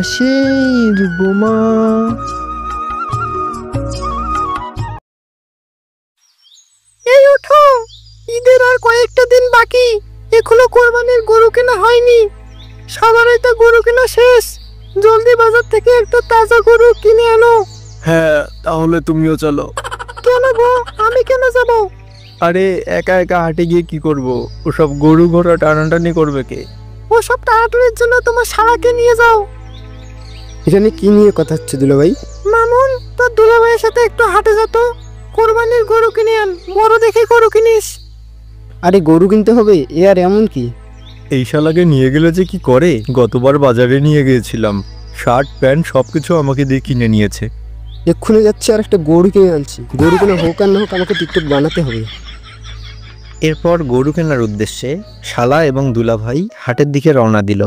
হাসির বোমা। এই ওঠো, ঈদের আর কয়েকটা দিন বাকি, এখনো কোরবানির গরু কেনা হয়নি। সবারই তো গরু কেনা শেষ, জলদি বাজার থেকে একটা তাজা গরু কিনে আনো। হ্যাঁ, তাহলে তুমিও চলো। কেন গো, আমি কেন যাব? আরে একা একা হাটে গিয়ে কি করব? ওসব গরু ঘোড়া টানাটানি করবে কে? ওসব টানাটানির জন্য তোমার শালাকে নিয়ে যাও। এখানে কি নিয়ে কথা হচ্ছে দুলাভাই? মামুন, তোর দুলাভাইয়ের সাথে একটু হাটে যেত, কোরবানির গরু কিনে আন, বড় দেখে গরু কিনিস। আরে গরু কিনতে হবে, এ আর এমন কি? এই শালাকে নিয়ে গেলে যে কি করে? গতবার বাজারে নিয়ে গিয়েছিলাম, শার্ট প্যান্ট সবকিছু আমাকে দিয়ে কিনে নিয়েছে। এক্ষুনি যাচ্ছে আর একটা গরু কিনে আনছি। গরু কেনা হোক আর না হোক আমাকে টিকটক বানাতে হবে। এরপর গরু কেনার উদ্দেশ্যে শালা এবং দুলাভাই হাটের দিকে রওনা দিল।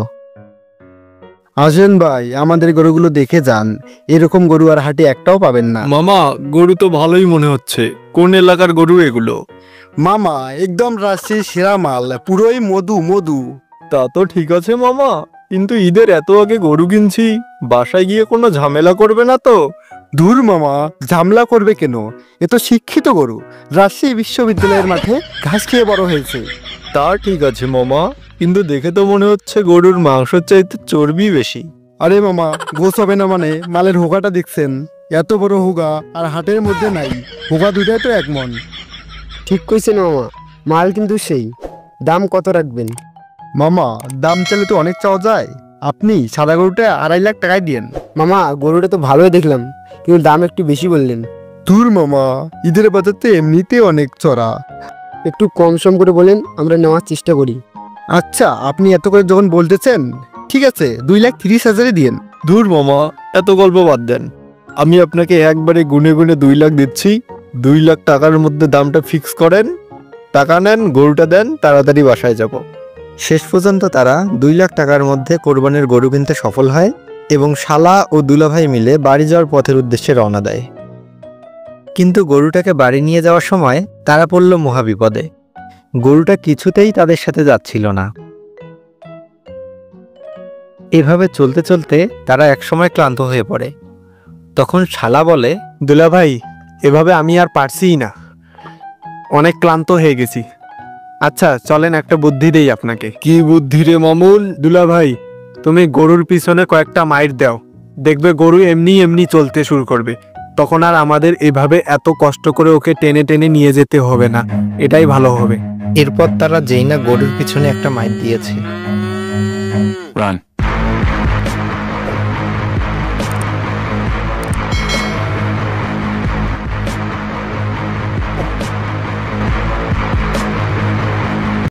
আসেন ভাই, আমাদের গরুগুলো দেখে যান। এরকম গরু আর হাটে একটাও পাবেন না। মামা, গরু তো ভালোই মনে হচ্ছে। কোন এলাকার গরু এগুলো? মামা, একদম রাজশাহীর সেরা মাল, পুরোই মধু মধু। তা তো ঠিক আছে মামা, কিন্তু ঈদের এত আগে গরু কিনছি, বাসায় গিয়ে কোনো ঝামেলা করবে না তো? দূর মামা, ঝামেলা করবে কেন? এ তো শিক্ষিত গরু, রাজশাহী বিশ্ববিদ্যালয়ের মাঠে ঘাস খেয়ে বড় হয়েছে। তা ঠিক আছে মামা, কিন্তু দেখে তো মনে হচ্ছে গরুর মাংসের চাইতে চর্বি বেশি। আরে মামা, গোছ হবে না মানে? মালের হোগাটা দেখছেন? এত বড় হোগা আর হাটের মধ্যে নাই। হোগা দুটাই তো এক মন। ঠিক কইছেন মামা, মাল কিন্তু সেই। দাম কত রাখবেন? মামা, দাম চাইলে তো অনেক চাওয়া যায়। আপনি সাদা গরুটা 2.5 লাখ টাকায় দিয়েন। মামা, গরুটা তো ভালোই দেখলাম, কিন্তু দাম একটু বেশি বললেন। দূর মামা, ঈদের বাজার তো এমনিতে অনেক চড়া। একটু কম সম করে বলেন, আমরা নেওয়ার চেষ্টা করি। আচ্ছা, আপনি এত করে যখন বলতেছেন, ঠিক আছে, 2,30,000 দিয়েন। দূর মামা, এত গল্প বাদ দেন। আমি আপনাকে একবারে গুনে গুনে 2 লাখ দিচ্ছি। 2 লাখ টাকার মধ্যে দামটা ফিক্স করেন, টাকা নেন, গরুটা দেন, তাড়াতাড়ি বাসায় যাব। শেষ পর্যন্ত তারা 2 লাখ টাকার মধ্যে কোরবানির গরু কিনতে সফল হয় এবং শালা ও দুলাভাই মিলে বাড়ি যাওয়ার পথের উদ্দেশ্যে রওনা দেয়। কিন্তু গরুটাকে বাড়ি নিয়ে যাওয়ার সময় তারা পড়ল মহাবিপদে। গরুটা কিছুতেই তাদের সাথে যাচ্ছিল না। এভাবে চলতে চলতে তারা একসময় ক্লান্ত হয়ে পড়ে। তখন শালা বলে, দুলাভাই, এভাবে আমি আর পারছিই না, অনেক ক্লান্ত হয়ে গেছি। আচ্ছা চলেন, একটা বুদ্ধি দেই আপনাকে। কি বুদ্ধি রে মামুন? দুলাভাই, তুমি গরুর পিছনে কয়েকটা মাইর দাও, দেখবে গরু এমনি এমনি চলতে শুরু করবে। তখন আর আমাদের এভাবে এত কষ্ট করে ওকে টেনে টেনে নিয়ে যেতে হবে না, এটাই ভালো হবে। এরপর তারা যেই না গরুর পিছনে একটা মাইর দিয়েছে,